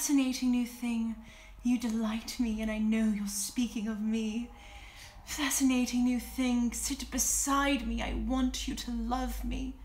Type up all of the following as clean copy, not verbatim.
Fascinating new thing, you delight me, and I know you're speaking of me. Fascinating new thing, sit beside me, I want you to love me.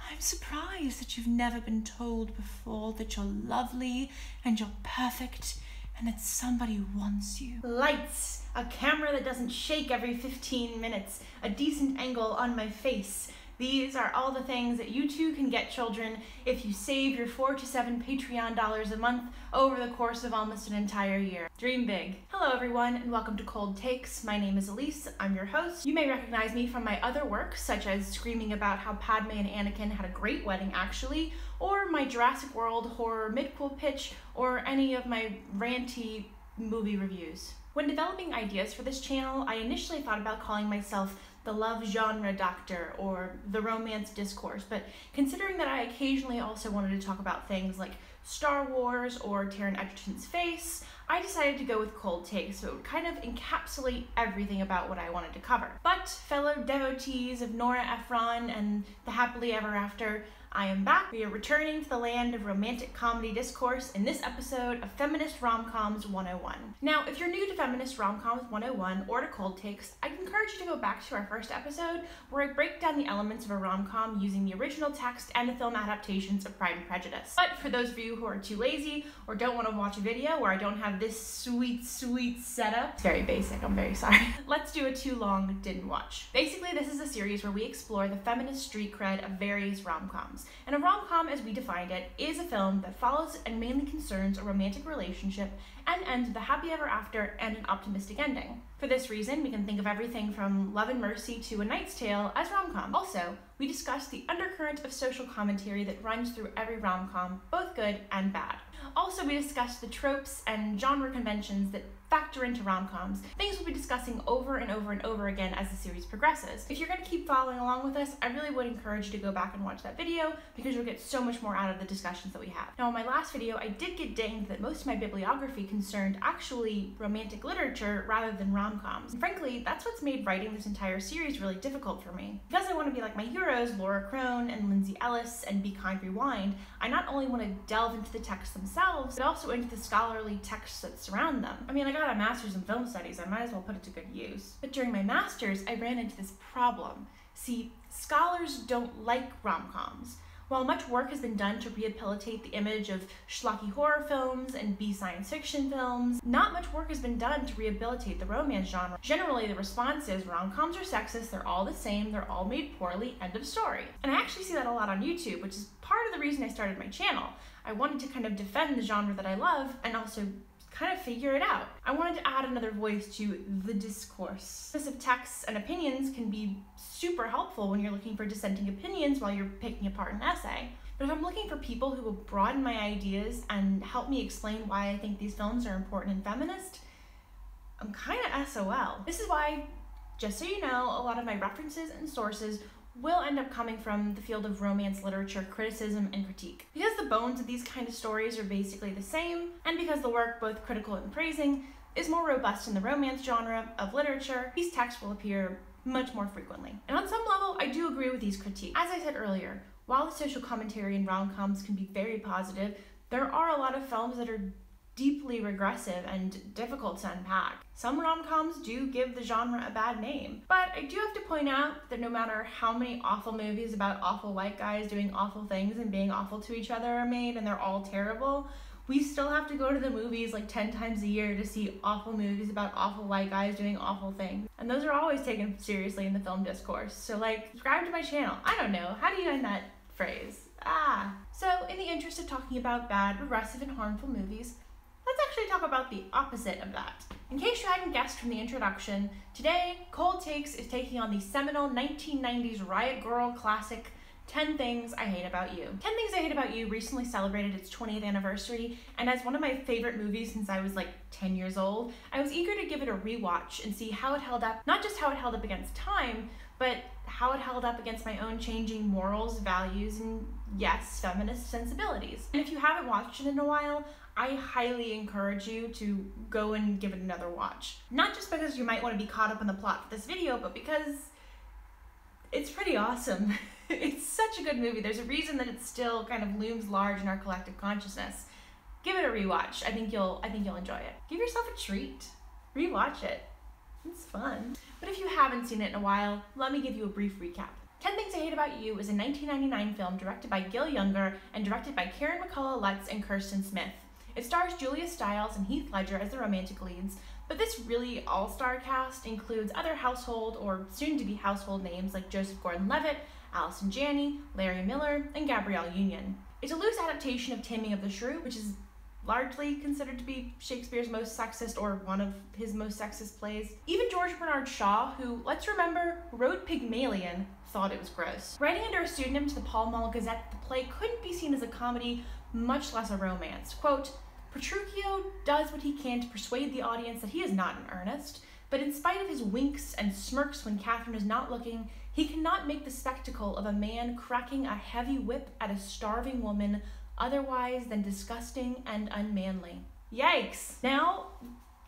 I'm surprised that you've never been told before that you're lovely and you're perfect and that somebody wants you. Lights, a camera that doesn't shake every 15 minutes, a decent angle on my face. These are all the things that you too can get, children, if you save your $4 to $7 Patreon dollars a month over the course of almost an entire year. Dream big. Hello everyone, and welcome to Cold Takes. My name is Elise, I'm your host. You may recognize me from my other work, such as screaming about how Padme and Anakin had a great wedding actually, or my Jurassic World horror mid-cool pitch, or any of my ranty movie reviews. When developing ideas for this channel, I initially thought about calling myself the love genre doctor or the romance discourse, but considering that I occasionally also wanted to talk about things like Star Wars or Taron Egerton's face, I decided to go with Cold Takes, so it would kind of encapsulate everything about what I wanted to cover. But fellow devotees of Nora Ephron and the happily ever after, I am back. We are returning to the land of romantic comedy discourse in this episode of Feminist Rom-Coms 101. Now, if you're new to Feminist Rom-Coms 101 or to Cold Takes, I'd encourage you to go back to our first episode where I break down the elements of a rom-com using the original text and the film adaptations of Pride and Prejudice. But for those of you who are too lazy or don't want to watch a video where I don't have this sweet setup, it's very basic, I'm very sorry. Let's do a too long didn't watch. Basically, this is a series where we explore the feminist street cred of various rom-coms. And a rom-com, as we defined it, is a film that follows and mainly concerns a romantic relationship and ends with a happy ever after and an optimistic ending. For this reason, we can think of everything from Love and Mercy to A Knight's Tale as rom-com. Also, we discuss the undercurrent of social commentary that runs through every rom-com, both good and bad. Also, we discuss the tropes and genre conventions that factor into rom-coms, things we'll be discussing over and over and over again as the series progresses. If you're going to keep following along with us, I really would encourage you to go back and watch that video because you'll get so much more out of the discussions that we have. Now, in my last video, I did get dinged that most of my bibliography concerned actually romantic literature rather than rom-coms. And frankly, that's what's made writing this entire series really difficult for me. Because I want to be like my heroes, Laura Crone and Lindsay Ellis and Be Kind Rewind, I not only want to delve into the texts themselves, but also into the scholarly texts that surround them. I mean, I got a master's in film studies, I might as well put it to good use. But during my master's, I ran into this problem. See, scholars don't like rom-coms. While much work has been done to rehabilitate the image of schlocky horror films and B-science fiction films, not much work has been done to rehabilitate the romance genre. Generally, the response is rom-coms are sexist, they're all the same, they're all made poorly, end of story. And I actually see that a lot on YouTube, which is part of the reason I started my channel. I wanted to kind of defend the genre that I love and also kind of figure it out. I wanted to add another voice to the discourse. Specific texts and opinions can be super helpful when you're looking for dissenting opinions while you're picking apart an essay. But if I'm looking for people who will broaden my ideas and help me explain why I think these films are important and feminist, I'm kind of SOL. This is why, just so you know, a lot of my references and sources will end up coming from the field of romance literature criticism and critique. Because the bones of these kind of stories are basically the same, and because the work, both critical and praising, is more robust in the romance genre of literature, these texts will appear much more frequently. And on some level, I do agree with these critiques. As I said earlier, while the social commentary in rom-coms can be very positive, there are a lot of films that are deeply regressive and difficult to unpack. Some rom-coms do give the genre a bad name, but I do have to point out that no matter how many awful movies about awful white guys doing awful things and being awful to each other are made, and they're all terrible, we still have to go to the movies like 10 times a year to see awful movies about awful white guys doing awful things. And those are always taken seriously in the film discourse. So like, subscribe to my channel. I don't know, how do you end that phrase? So in the interest of talking about bad, regressive, and harmful movies, let's actually talk about the opposite of that. In case you hadn't guessed from the introduction, today, Cold Takes is taking on the seminal 1990s Riot Grrrl classic, 10 Things I Hate About You. 10 Things I Hate About You recently celebrated its 20th anniversary, and as one of my favorite movies since I was like 10 years old, I was eager to give it a rewatch and see how it held up, not just how it held up against time, but how it held up against my own changing morals, values, and yes, feminist sensibilities. And if you haven't watched it in a while, I highly encourage you to go and give it another watch. Not just because you might want to be caught up in the plot for this video, but because it's pretty awesome. It's such a good movie. There's a reason that it still kind of looms large in our collective consciousness. Give it a rewatch. I think you'll enjoy it. Give yourself a treat. Rewatch it. It's fun. But if you haven't seen it in a while, let me give you a brief recap. 10 Things I Hate About You is a 1999 film directed by Gil Younger and directed by Karen McCullough Lutz and Kirsten Smith. It stars Julia Stiles and Heath Ledger as the romantic leads, but this really all-star cast includes other household or soon-to-be household names like Joseph Gordon-Levitt, Allison Janney, Larry Miller, and Gabrielle Union. It's a loose adaptation of Taming of the Shrew, which is largely considered to be Shakespeare's most sexist or one of his most sexist plays. Even George Bernard Shaw, who, let's remember, wrote Pygmalion, thought it was gross. Writing under a pseudonym to the Pall Mall Gazette, the play couldn't be seen as a comedy, much less a romance. Quote, Petruchio does what he can to persuade the audience that he is not in earnest, but in spite of his winks and smirks when Catherine is not looking, he cannot make the spectacle of a man cracking a heavy whip at a starving woman otherwise than disgusting and unmanly. Yikes! Now,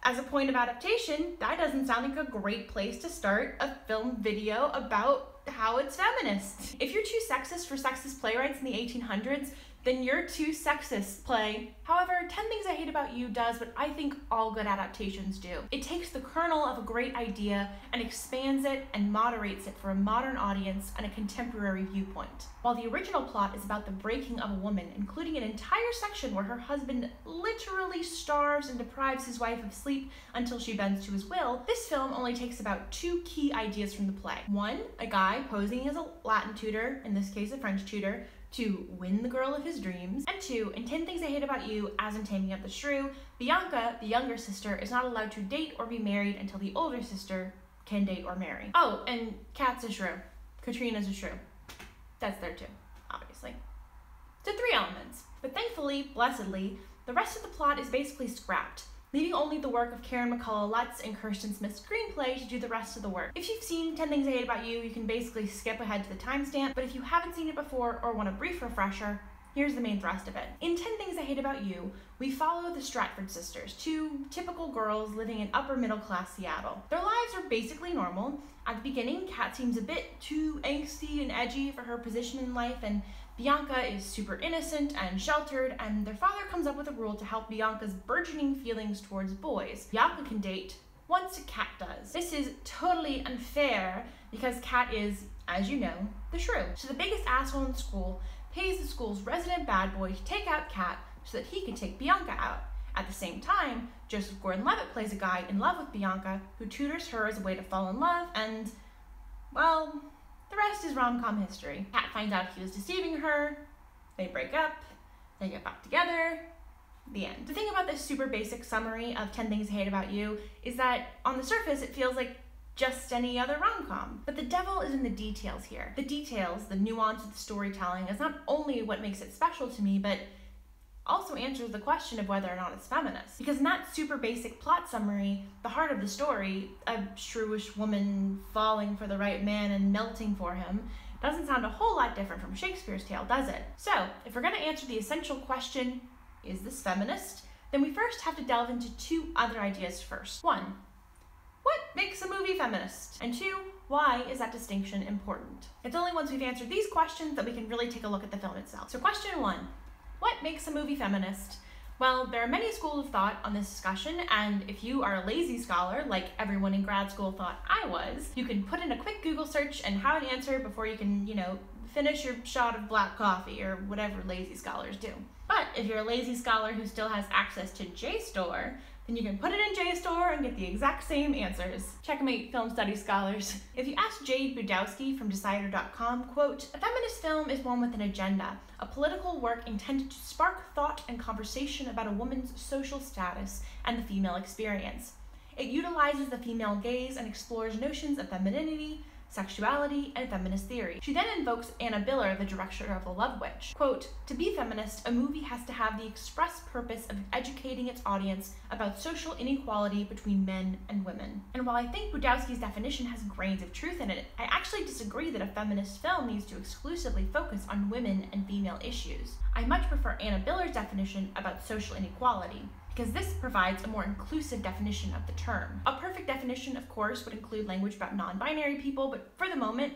as a point of adaptation, that doesn't sound like a great place to start a film video about how it's feminist. If you're too sexist for sexist playwrights in the 1800s, then you're too sexist play. However, 10 Things I Hate About You does what I think all good adaptations do. It takes the kernel of a great idea and expands it and moderates it for a modern audience and a contemporary viewpoint. While the original plot is about the breaking of a woman, including an entire section where her husband literally starves and deprives his wife of sleep until she bends to his will, this film only takes about 2 key ideas from the play. 1, a guy posing as a Latin tutor, in this case a French tutor, to win the girl of his dreams. And 2, in 10 Things I Hate About You, as in Taming of the Shrew, Bianca, the younger sister, is not allowed to date or be married until the older sister can date or marry. Oh, and Kat's a shrew. Katrina's a shrew. That's there too, obviously. So 3 elements. But thankfully, blessedly, the rest of the plot is basically scrapped, leaving only the work of Karen McCullough Lutz and Kirsten Smith's screenplay to do the rest of the work. If you've seen 10 Things I Hate About You, you can basically skip ahead to the timestamp, but if you haven't seen it before or want a brief refresher, here's the main thrust of it. In 10 Things I Hate About You, we follow the Stratford sisters, 2 typical girls living in upper middle class Seattle. Their lives are basically normal. At the beginning, Kat seems a bit too angsty and edgy for her position in life, and Bianca is super innocent and sheltered, and their father comes up with a rule to help Bianca's burgeoning feelings towards boys. Bianca can date once Kat does. This is totally unfair because Kat is, as you know, the shrew. So the biggest asshole in school pays the school's resident bad boy to take out Kat so that he can take Bianca out. At the same time, Joseph Gordon-Levitt plays a guy in love with Bianca who tutors her as a way to fall in love, and, well, the rest is rom-com history. Kat finds out he was deceiving her, they break up, they get back together, the end. The thing about this super basic summary of 10 Things I Hate About You is that on the surface it feels like just any other rom-com. But the devil is in the details here. The details, the nuance of the storytelling, is not only what makes it special to me, but also answers the question of whether or not it's feminist. Because in that super basic plot summary, the heart of the story, a shrewish woman falling for the right man and melting for him, doesn't sound a whole lot different from Shakespeare's tale, does it? So, if we're gonna answer the essential question, is this feminist? Then we first have to delve into 2 other ideas first. 1, what makes a movie feminist? And 2, why is that distinction important? It's only once we've answered these questions that we can really take a look at the film itself. So question 1. What makes a movie feminist? Well, there are many schools of thought on this discussion, and if you are a lazy scholar, like everyone in grad school thought I was, you can put in a quick Google search and have an answer before you can, finish your shot of black coffee or whatever lazy scholars do. But if you're a lazy scholar who still has access to JSTOR, then you can put it in JSTOR and get the exact same answers. Checkmate, film studies scholars. If you ask Jade Budowski from Decider.com, quote, a feminist film is one with an agenda, a political work intended to spark thought and conversation about a woman's social status and the female experience. It utilizes the female gaze and explores notions of femininity, sexuality, and feminist theory. She then invokes Anna Biller, the director of The Love Witch. Quote, to be feminist, a movie has to have the express purpose of educating its audience about social inequality between men and women. And while I think Budowski's definition has grains of truth in it, I actually disagree that a feminist film needs to exclusively focus on women and female issues. I much prefer Anna Biller's definition about social inequality, because this provides a more inclusive definition of the term. A perfect definition, of course, would include language about non-binary people, but for the moment,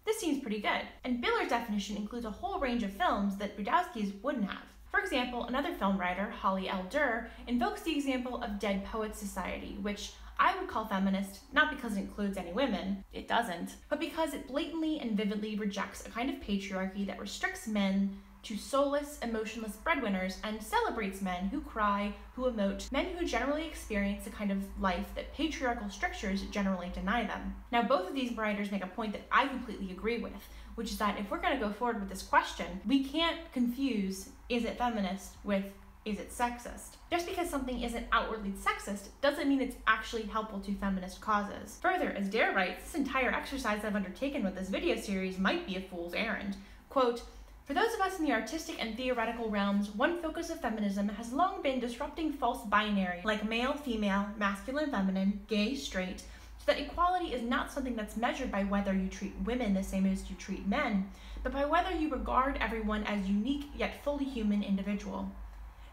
this seems pretty good. And Biller's definition includes a whole range of films that Budowski's wouldn't have. For example, another film writer, Holly L. Durr, invokes the example of Dead Poets Society, which I would call feminist, not because it includes any women, it doesn't, but because it blatantly and vividly rejects a kind of patriarchy that restricts men to soulless, emotionless breadwinners and celebrates men who cry, who emote, men who generally experience the kind of life that patriarchal strictures generally deny them. Now, both of these writers make a point that I completely agree with, which is that if we're going to go forward with this question, we can't confuse is it feminist with is it sexist? Just because something isn't outwardly sexist doesn't mean it's actually helpful to feminist causes. Further, as Dare writes, this entire exercise I've undertaken with this video series might be a fool's errand. Quote, "For those of us in the artistic and theoretical realms, one focus of feminism has long been disrupting false binary, like male, female, masculine, feminine, gay, straight, so that equality is not something that's measured by whether you treat women the same as you treat men, but by whether you regard everyone as unique yet fully human individual.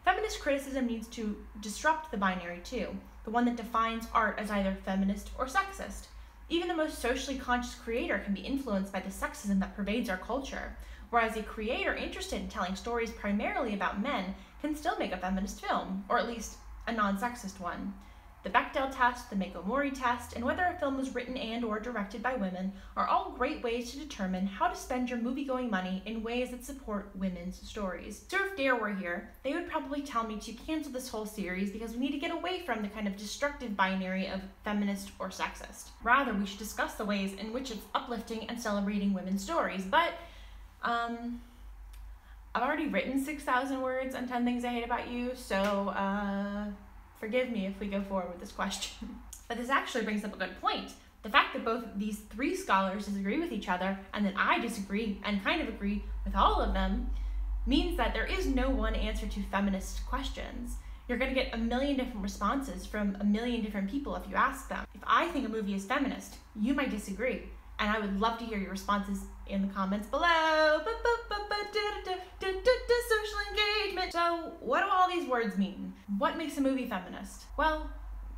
Feminist criticism needs to disrupt the binary too, the one that defines art as either feminist or sexist. Even the most socially conscious creator can be influenced by the sexism that pervades our culture, whereas a creator interested in telling stories primarily about men can still make a feminist film, or at least a non-sexist one. The Bechdel test, the Mako-Mori test, and whether a film was written and or directed by women are all great ways to determine how to spend your movie-going money in ways that support women's stories. So if Dare were here, they would probably tell me to cancel this whole series because we need to get away from the kind of destructive binary of feminist or sexist. Rather, we should discuss the ways in which it's uplifting and celebrating women's stories. But, I've already written 6,000 words on 10 Things I Hate About You, so, forgive me if we go forward with this question. But this actually brings up a good point. The fact that both these three scholars disagree with each other, and that I disagree and kind of agree with all of them, means that there is no one answer to feminist questions. You're going to get a million different responses from a million different people if you ask them. If I think a movie is feminist, you might disagree, and I would love to hear your responses in the comments below. Social engagement. So, what do all these words mean? What makes a movie feminist? Well,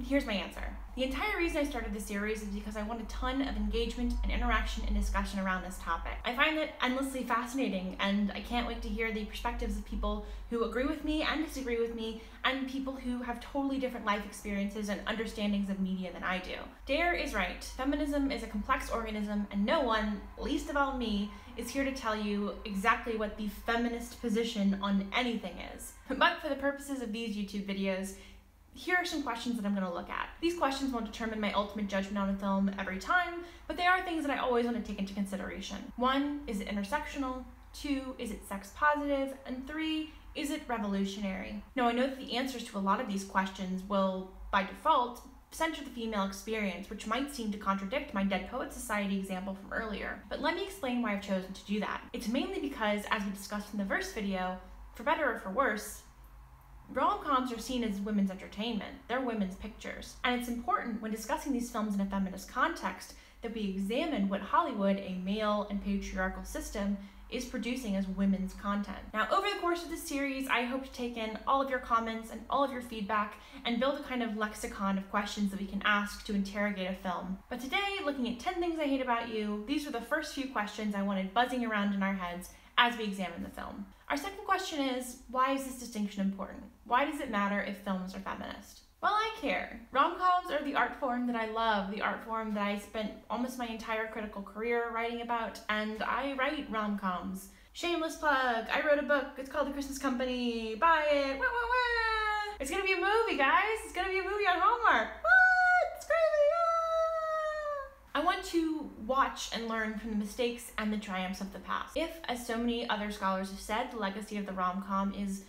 here's my answer. The entire reason I started this series is because I want a ton of engagement and interaction and discussion around this topic. I find it endlessly fascinating, and I can't wait to hear the perspectives of people who agree with me and disagree with me, and people who have totally different life experiences and understandings of media than I do. Dare is right. Feminism is a complex organism, and no one, least of all me, is here to tell you exactly what the feminist position on anything is. But for the purposes of these YouTube videos, here are some questions that I'm going to look at. These questions won't determine my ultimate judgment on a film every time, but they are things that I always want to take into consideration. 1, is it intersectional? 2, is it sex positive? And 3, is it revolutionary? Now, I know that the answers to a lot of these questions will, by default, center the female experience, which might seem to contradict my Dead Poets Society example from earlier. But let me explain why I've chosen to do that. It's mainly because, as we discussed in the first video, for better or for worse, rom-coms are seen as women's entertainment. They're women's pictures. And it's important when discussing these films in a feminist context that we examine what Hollywood, a male and patriarchal system, is producing as women's content. Now, over the course of this series, I hope to take in all of your comments and all of your feedback and build a kind of lexicon of questions that we can ask to interrogate a film. But today, looking at 10 Things I Hate About You, these were the first few questions I wanted buzzing around in our heads as we examine the film. Our second question is, why is this distinction important? Why does it matter if films are feminist? Well, I care. Rom-coms are the art form that I love, the art form that I spent almost my entire critical career writing about, and I write rom-coms. Shameless plug, I wrote a book, it's called The Christmas Company, buy it, wah, wah, wah. It's gonna be a movie, guys, it's gonna be a movie on Hallmark. What? It's crazy, ah! I want to watch and learn from the mistakes and the triumphs of the past. If, as so many other scholars have said, the legacy of the rom-com is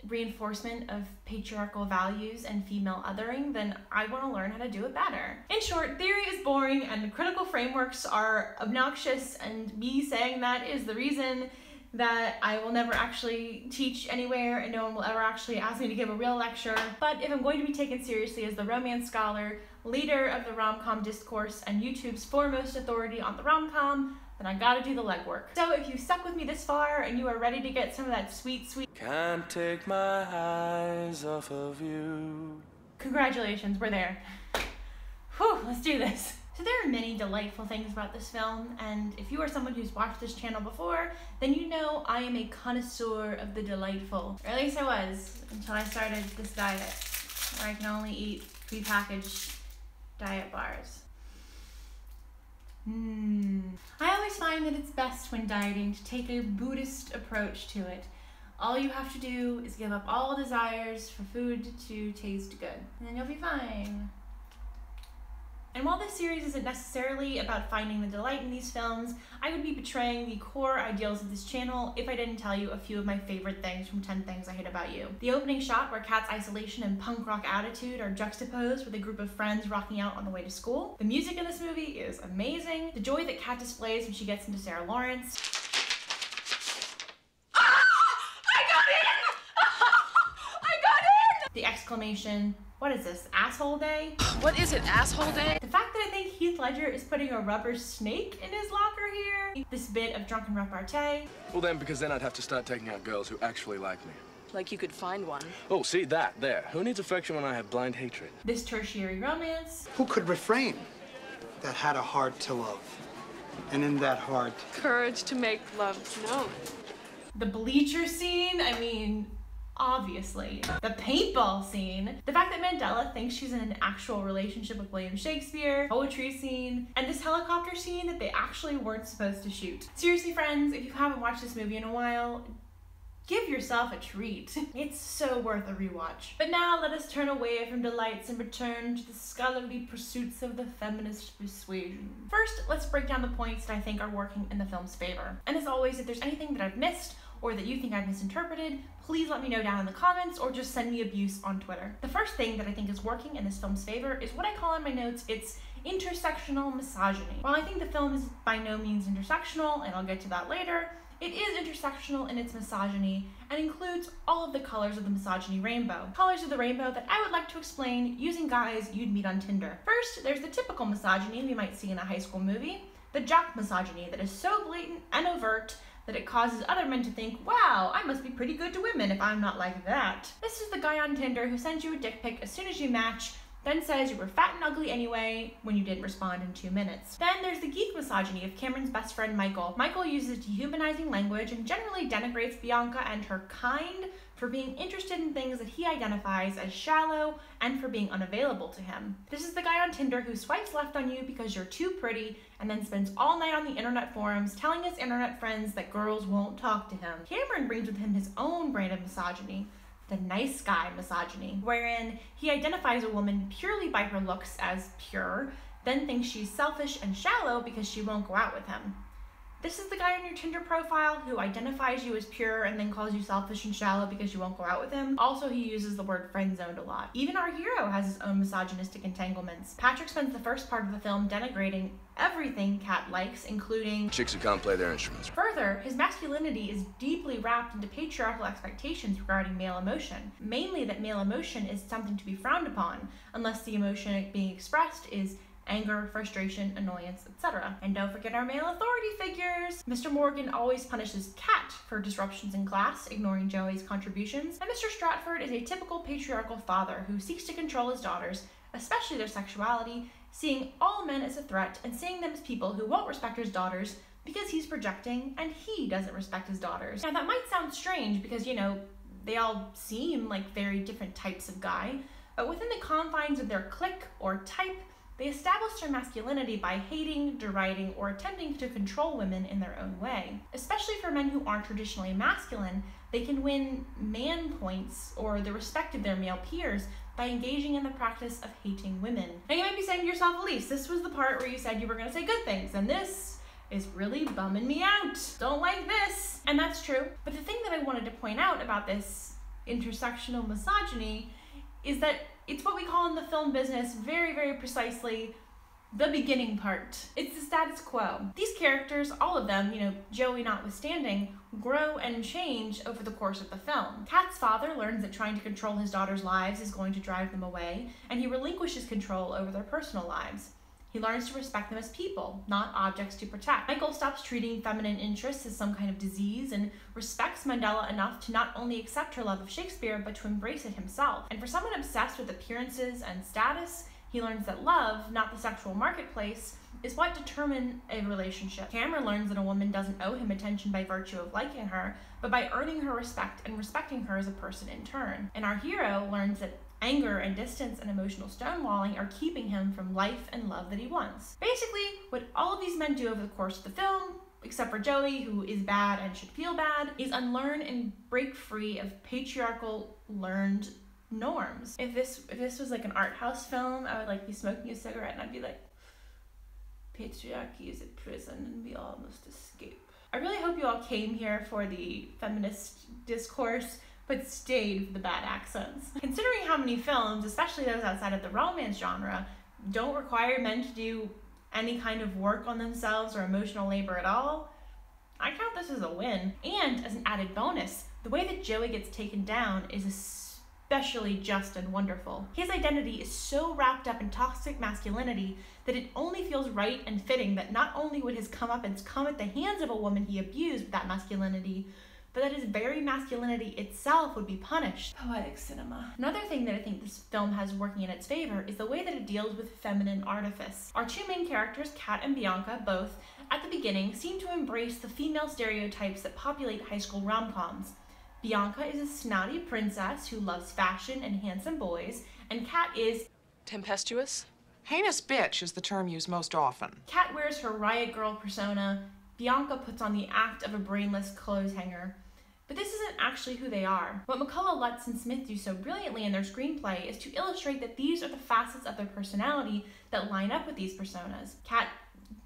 reinforcement of patriarchal values and female othering, then I want to learn how to do it better. In short, theory is boring and critical frameworks are obnoxious, and me saying that is the reason that I will never actually teach anywhere and no one will ever actually ask me to give a real lecture. But if I'm going to be taken seriously as the romance scholar, leader of the rom-com discourse, and YouTube's foremost authority on the rom-com, then I gotta do the legwork. So if you stuck with me this far and you are ready to get some of that sweet, can't take my eyes off of you, congratulations, we're there. Whew, let's do this. So there are many delightful things about this film, and if you are someone who's watched this channel before, then you know I am a connoisseur of the delightful. Or at least I was, until I started this diet, where I can only eat prepackaged diet bars. I always find that it's best when dieting to take a Buddhist approach to it. All you have to do is give up all desires for food to taste good, and then you'll be fine. And while this series isn't necessarily about finding the delight in these films, I would be betraying the core ideals of this channel if I didn't tell you a few of my favorite things from 10 Things I Hate About You. The opening shot where Kat's isolation and punk rock attitude are juxtaposed with a group of friends rocking out on the way to school. The music in this movie is amazing. The joy that Kat displays when she gets into Sarah Lawrence. The exclamation, "What is this, asshole day?" What is it, asshole day? The fact that I think Heath Ledger is putting a rubber snake in his locker here. This bit of drunken repartee. Well then, because then I'd have to start taking out girls who actually like me. Like you could find one. Oh, see that, there. Who needs affection when I have blind hatred? This tertiary romance. Who could refrain that had a heart to love? And in that heart... Courage to make love known. The bleacher scene, I mean... obviously. The paintball scene. The fact that Mandela thinks she's in an actual relationship with William Shakespeare. Poetry scene. And this helicopter scene that they actually weren't supposed to shoot. Seriously, friends, if you haven't watched this movie in a while, give yourself a treat. It's so worth a rewatch. But now let us turn away from delights and return to the scholarly pursuits of the feminist persuasion. First, let's break down the points that I think are working in the film's favor. And as always, if there's anything that I've missed or that you think I've misinterpreted, please let me know down in the comments or just send me abuse on Twitter. The first thing that I think is working in this film's favor is what I call in my notes, it's intersectional misogyny. While I think the film is by no means intersectional, and I'll get to that later, it is intersectional in its misogyny and includes all of the colors of the misogyny rainbow. Colors of the rainbow that I would like to explain using guys you'd meet on Tinder. First, there's the typical misogyny we might see in a high school movie, the jock misogyny that is so blatant and overt that it causes other men to think, wow, I must be pretty good to women if I'm not like that. This is the guy on Tinder who sends you a dick pic as soon as you match, then says you were fat and ugly anyway when you didn't respond in 2 minutes. Then there's the geek misogyny of Cameron's best friend Michael. Michael uses dehumanizing language and generally denigrates Bianca and her kind for being interested in things that he identifies as shallow and for being unavailable to him. This is the guy on Tinder who swipes left on you because you're too pretty and then spends all night on the internet forums telling his internet friends that girls won't talk to him. Cameron brings with him his own brand of misogyny, the nice guy misogyny, wherein he identifies a woman purely by her looks as pure, then thinks she's selfish and shallow because she won't go out with him. This is the guy on your Tinder profile who identifies you as pure and then calls you selfish and shallow because you won't go out with him. Also, he uses the word friend-zoned a lot. Even our hero has his own misogynistic entanglements. Patrick spends the first part of the film denigrating everything Kat likes, including Chicks who can't play their instruments. Further, his masculinity is deeply wrapped into patriarchal expectations regarding male emotion. Mainly that male emotion is something to be frowned upon, unless the emotion being expressed is anger, frustration, annoyance, etc. And don't forget our male authority figures. Mr. Morgan always punishes Kat for disruptions in class, ignoring Joey's contributions. And Mr. Stratford is a typical patriarchal father who seeks to control his daughters, especially their sexuality, seeing all men as a threat and seeing them as people who won't respect his daughters because he's projecting and he doesn't respect his daughters. Now that might sound strange because, you know, they all seem like very different types of guy, but within the confines of their clique or type, they establish their masculinity by hating, deriding, or attempting to control women in their own way. Especially for men who aren't traditionally masculine, they can win man points or the respect of their male peers by engaging in the practice of hating women. Now you might be saying to yourself, Elise, this was the part where you said you were going to say good things, and this is really bumming me out. Don't like this. And that's true. But the thing that I wanted to point out about this intersectional misogyny is that it's what we call in the film business very, very precisely the beginning part. It's the status quo. These characters, all of them, you know, Joey notwithstanding, grow and change over the course of the film. Kat's father learns that trying to control his daughter's lives is going to drive them away, and he relinquishes control over their personal lives. He learns to respect them as people, not objects to protect. Michael stops treating feminine interests as some kind of disease and respects Mandela enough to not only accept her love of Shakespeare, but to embrace it himself. And for someone obsessed with appearances and status, He learns that love, not the sexual marketplace, is what determines a relationship. Cameron learns that a woman doesn't owe him attention by virtue of liking her, but by earning her respect and respecting her as a person in turn. And our hero learns that anger and distance and emotional stonewalling are keeping him from life and love that he wants. Basically, what all of these men do over the course of the film, except for Joey, who is bad and should feel bad, is unlearn and break free of patriarchal learned norms. If this was like an art house film, I would like be smoking a cigarette and I'd be like, patriarchy is a prison and we all must escape. I really hope you all came here for the feminist discourse, but stayed for the bad accents. Considering how many films, especially those outside of the romance genre, don't require men to do any kind of work on themselves or emotional labor at all, I count this as a win. And as an added bonus, the way that Joey gets taken down is especially just and wonderful. His identity is so wrapped up in toxic masculinity that it only feels right and fitting that not only would his comeuppance come at the hands of a woman he abused with that masculinity, but that his very masculinity itself would be punished. Poetic cinema. Another thing that I think this film has working in its favor is the way that it deals with feminine artifice. Our two main characters, Kat and Bianca, both, at the beginning, seem to embrace the female stereotypes that populate high school rom-coms. Bianca is a snotty princess who loves fashion and handsome boys, and Kat is tempestuous? Heinous bitch is the term used most often. Kat wears her riot girl persona, Bianca puts on the act of a brainless clothes hanger. But this isn't actually who they are. What McCullough, Lutz, and Smith do so brilliantly in their screenplay is to illustrate that these are the facets of their personality that line up with these personas. Kat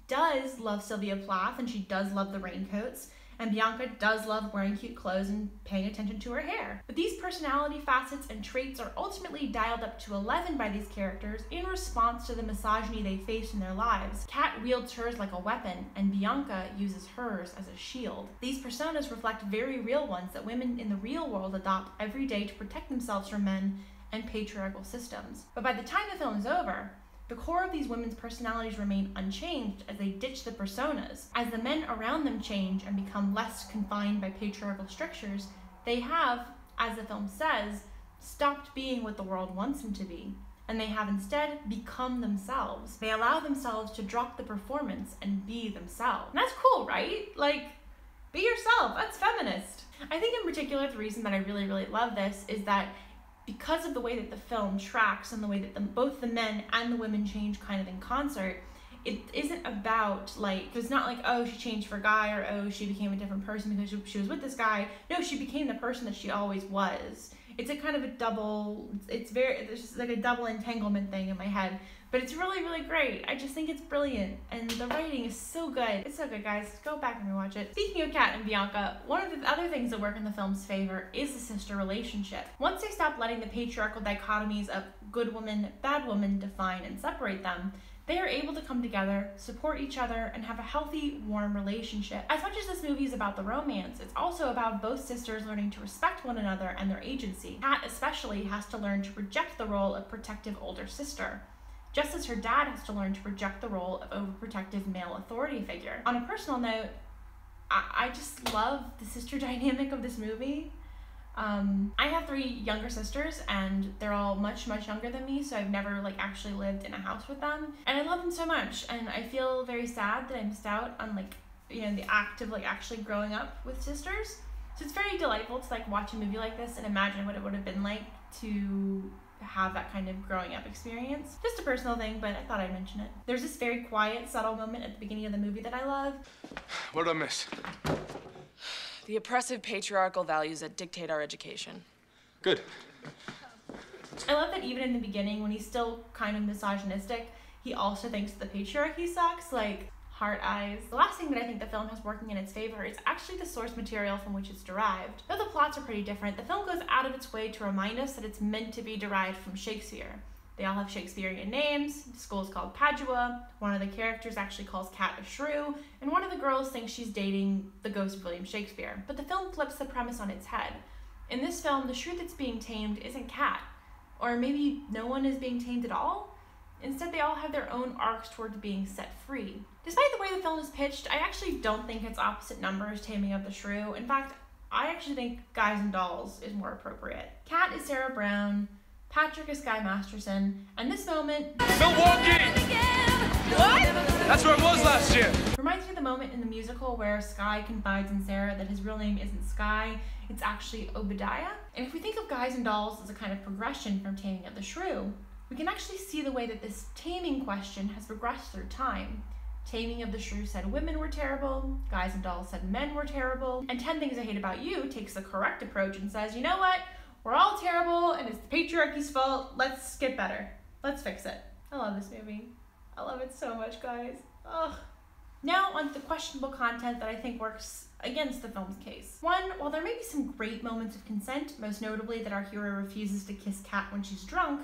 does love Sylvia Plath, and she does love the raincoats, and Bianca does love wearing cute clothes and paying attention to her hair. But these personality facets and traits are ultimately dialed up to 11 by these characters in response to the misogyny they face in their lives. Kat wields hers like a weapon, and Bianca uses hers as a shield. These personas reflect very real ones that women in the real world adopt every day to protect themselves from men and patriarchal systems. But by the time the film is over, the core of these women's personalities remain unchanged as they ditch the personas. As the men around them change and become less confined by patriarchal strictures, they have, as the film says, stopped being what the world wants them to be, and they have instead become themselves. They allow themselves to drop the performance and be themselves. And that's cool, right? Like, be yourself, that's feminist. I think in particular the reason that I really love this is that because of the way that the film tracks and the way that both the men and the women change kind of in concert, it isn't about like, it's not like, oh, she changed for a guy, or oh, she became a different person because she was with this guy. No, she became the person that she always was. It's a kind of a double, there's just like a double entanglement thing in my head. But it's really great. I just think it's brilliant, and the writing is so good. It's so good, guys. Go back and rewatch it. Speaking of Kat and Bianca, one of the other things that work in the film's favor is the sister relationship. Once they stop letting the patriarchal dichotomies of good woman, bad woman define and separate them, they are able to come together, support each other, and have a healthy, warm relationship. As much as this movie is about the romance, it's also about both sisters learning to respect one another and their agency. Kat especially has to learn to reject the role of protective older sister, just as her dad has to learn to reject the role of overprotective male authority figure. On a personal note, I just love the sister dynamic of this movie. I have 3 younger sisters, and they're all much younger than me, so I've never like actually lived in a house with them. And I love them so much, and I feel very sad that I missed out on like, you know, the act of like actually growing up with sisters. So it's very delightful to like watch a movie like this and imagine what it would have been like to have that kind of growing up experience. Just a personal thing, but I thought I'd mention it. There's this very quiet, subtle moment at the beginning of the movie that I love. What did I miss? The oppressive patriarchal values that dictate our education. Good. I love that even in the beginning, when he's still kind of misogynistic, he also thinks the patriarchy sucks, like heart eyes. The last thing that I think the film has working in its favor is actually the source material from which it's derived. Though the plots are pretty different, the film goes out of its way to remind us that it's meant to be derived from Shakespeare. They all have Shakespearean names. The school is called Padua. One of the characters actually calls Kat a shrew, and one of the girls thinks she's dating the ghost of William Shakespeare. But the film flips the premise on its head. In this film, the shrew that's being tamed isn't Kat, or maybe no one is being tamed at all. Instead, they all have their own arcs towards being set free. Despite the way the film is pitched, I actually don't think it's opposite numbers taming of the shrew. In fact, I actually think Guys and Dolls is more appropriate. Kat is Sarah Brown, Patrick is Sky Masterson, and this moment Milwaukee! What? That's where I was last year. reminds me of the moment in the musical where Sky confides in Sarah that his real name isn't Sky, it's actually Obadiah. And if we think of Guys and Dolls as a kind of progression from Taming of the Shrew, we can actually see the way that this taming question has progressed through time. Taming of the Shrew said women were terrible, Guys and Dolls said men were terrible, and 10 Things I Hate About You takes the correct approach and says, you know what? We're all terrible and it's the patriarchy's fault. Let's get better. Let's fix it. I love this movie. I love it so much, guys. Ugh. Now on to the questionable content that I think works against the film's case. One, while there may be some great moments of consent, most notably that our hero refuses to kiss Kat when she's drunk,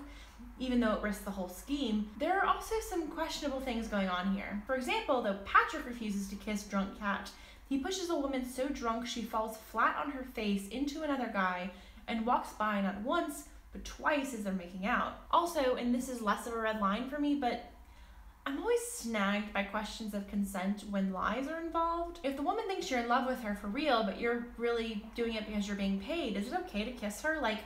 even though it risks the whole scheme, there are also some questionable things going on here. For example, though Patrick refuses to kiss drunk Kat, he pushes a woman so drunk she falls flat on her face into another guy and walks by not once, but twice as they're making out. Also, and this is less of a red line for me, but I'm always snagged by questions of consent when lies are involved. If the woman thinks you're in love with her for real, but you're really doing it because you're being paid, is it okay to kiss her? Like,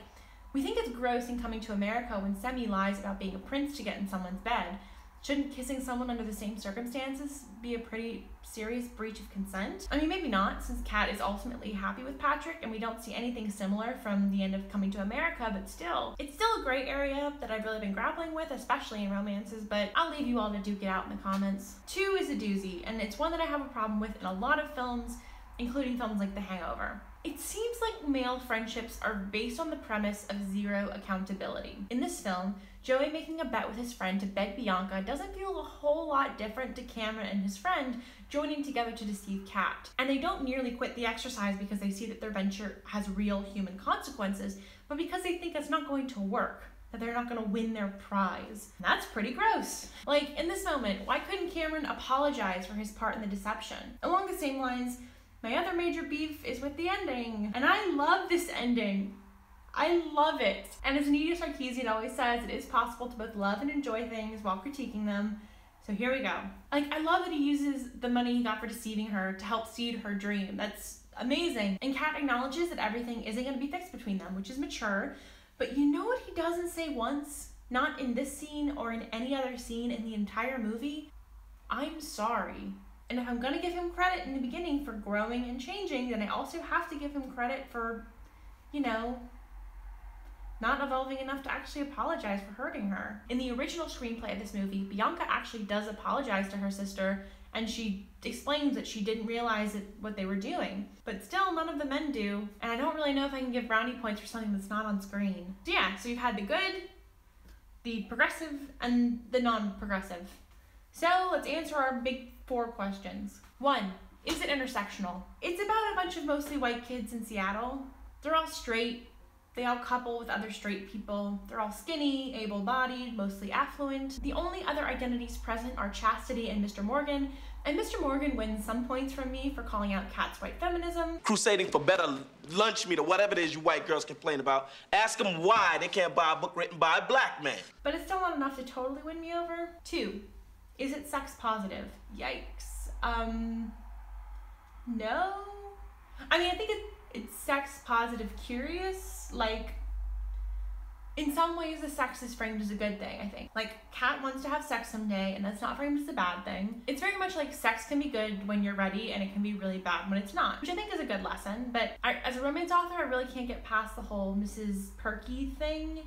we think it's gross in Coming to America when Semi lies about being a prince to get in someone's bed. Shouldn't kissing someone under the same circumstances be a pretty serious breach of consent? I mean, maybe not, since Kat is ultimately happy with Patrick and we don't see anything similar from the end of Coming to America, but still. It's still a gray area that I've really been grappling with, especially in romances, but I'll leave you all to duke it out in the comments. 2 is a doozy, and it's one that I have a problem with in a lot of films, including films like The Hangover. It seems like male friendships are based on the premise of zero accountability. In this film, Joey making a bet with his friend to beg Bianca doesn't feel a whole lot different to Cameron and his friend joining together to deceive Kat. And they don't nearly quit the exercise because they see that their venture has real human consequences, but because they think it's not going to work, that they're not going to win their prize. And that's pretty gross. Like, in this moment, why couldn't Cameron apologize for his part in the deception? Along the same lines, my other major beef is with the ending. And I love this ending. I love it. And as Anita Sarkeesian always says, it is possible to both love and enjoy things while critiquing them. So here we go. Like, I love that he uses the money he got for deceiving her to help seed her dream. That's amazing. And Kat acknowledges that everything isn't going to be fixed between them, which is mature. But you know what he doesn't say once? Not in this scene or in any other scene in the entire movie? I'm sorry. And if I'm gonna give him credit in the beginning for growing and changing, then I also have to give him credit for, you know, not evolving enough to actually apologize for hurting her. In the original screenplay of this movie, Bianca actually does apologize to her sister, and she explains that she didn't realize what they were doing. But still, none of the men do, and I don't really know if I can give brownie points for something that's not on screen. So yeah, so you've had the good, the progressive, and the non-progressive. So let's answer our big 4 questions. 1, is it intersectional? It's about a bunch of mostly white kids in Seattle. They're all straight. They all couple with other straight people. They're all skinny, able-bodied, mostly affluent. The only other identities present are Chastity and Mr. Morgan, and Mr. Morgan wins some points from me for calling out Kat's white feminism. Crusading for better lunch meat or whatever it is you white girls complain about. Ask them why they can't buy a book written by a black man. But it's still not enough to totally win me over. 2, is it sex positive? Yikes. No. I mean, I think it's sex positive curious. Like, in some ways the sex is framed as a good thing, I think. Like, Kat wants to have sex someday, and that's not framed as a bad thing. It's very much like sex can be good when you're ready, and it can be really bad when it's not, which I think is a good lesson. But as a romance author, I really can't get past the whole Mrs. Perky thing,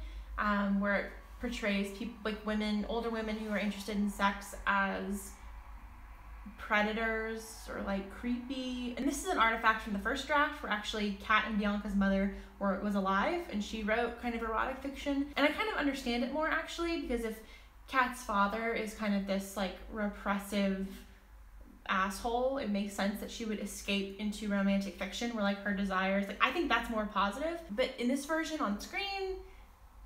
where it portrays people, like women, older women who are interested in sex as predators or like creepy. And this is an artifact from the first draft where actually Kat and Bianca's mother was alive, and she wrote kind of erotic fiction. And I kind of understand it more actually, because if Kat's father is kind of this like repressive asshole, it makes sense that she would escape into romantic fiction where like her desires, like I think that's more positive. But in this version on screen,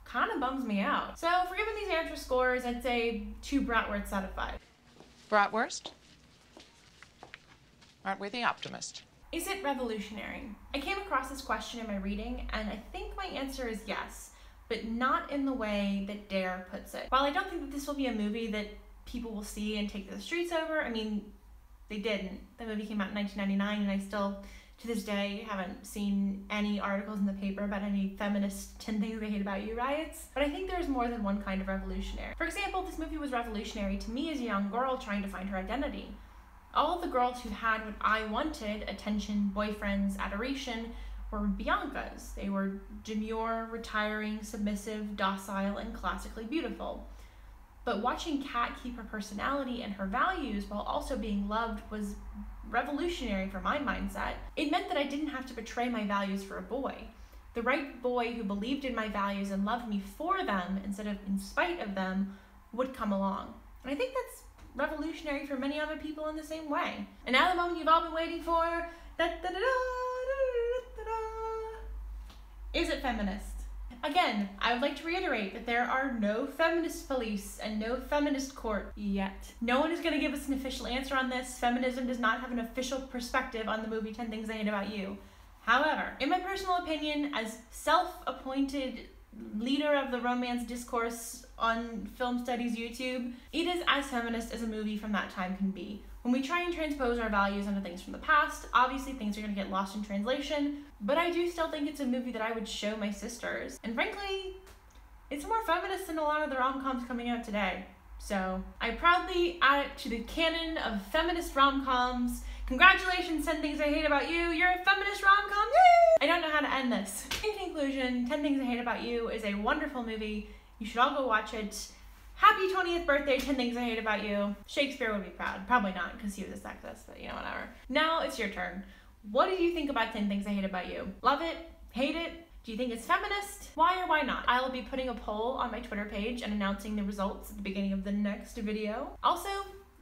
kind of bums me out. So for giving these answer scores, I'd say 2 bratwursts out of 5. Bratwurst? Aren't we the optimist? Is it revolutionary? I came across this question in my reading, and I think my answer is yes, but not in the way that Dare puts it. While I don't think that this will be a movie that people will see and take to the streets over, I mean, they didn't. The movie came out in 1999, and I still to this day, haven't seen any articles in the paper about any feminist 10 Things I Hate About You riots, but I think there's more than one kind of revolutionary. For example, this movie was revolutionary to me as a young girl trying to find her identity. All of the girls who had what I wanted, attention, boyfriends, adoration, were Bianca's. They were demure, retiring, submissive, docile, and classically beautiful. But watching Kat keep her personality and her values while also being loved was revolutionary for my mindset. It meant that I didn't have to betray my values for a boy. The right boy who believed in my values and loved me for them instead of in spite of them would come along. And I think that's revolutionary for many other people in the same way. And now the moment you've all been waiting for, is it feminist? Again, I would like to reiterate that there are no feminist police and no feminist court yet. No one is going to give us an official answer on this. Feminism does not have an official perspective on the movie 10 Things I Hate About You. However, in my personal opinion, as self-appointed leader of the romance discourse on Film Studies YouTube, it is as feminist as a movie from that time can be. When we try and transpose our values onto things from the past, obviously things are going to get lost in translation, but I do still think it's a movie that I would show my sisters. And frankly, it's more feminist than a lot of the rom-coms coming out today. So I proudly add it to the canon of feminist rom-coms. Congratulations, 10 Things I Hate About You. You're a feminist rom-com. Yay! I don't know how to end this. In conclusion, 10 Things I Hate About You is a wonderful movie. You should all go watch it. Happy 20th birthday, 10 Things I Hate About You. Shakespeare would be proud. Probably not, because he was a sexist, but you know, whatever. Now it's your turn. What do you think about 10 Things I Hate About You? Love it? Hate it? Do you think it's feminist? Why or why not? I will be putting a poll on my Twitter page and announcing the results at the beginning of the next video. Also,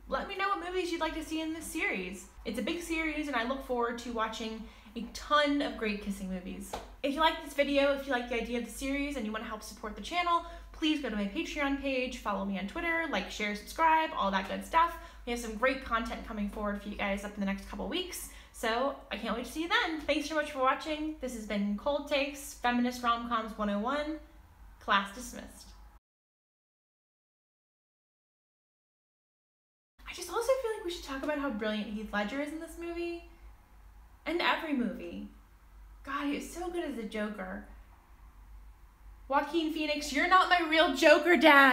let me know what movies you'd like to see in this series. It's a big series and I look forward to watching a ton of great kissing movies. If you like this video, if you like the idea of the series and you want to help support the channel, please go to my Patreon page, follow me on Twitter, like, share, subscribe, all that good stuff. We have some great content coming forward for you guys up in the next couple weeks, so I can't wait to see you then. Thanks so much for watching. This has been Cold Takes, Feminist Rom-Coms 101. Class dismissed. I just also feel like we should talk about how brilliant Heath Ledger is in this movie. And every movie. God, he is so good as a Joker. Joaquin Phoenix, you're not my real Joker, Dad!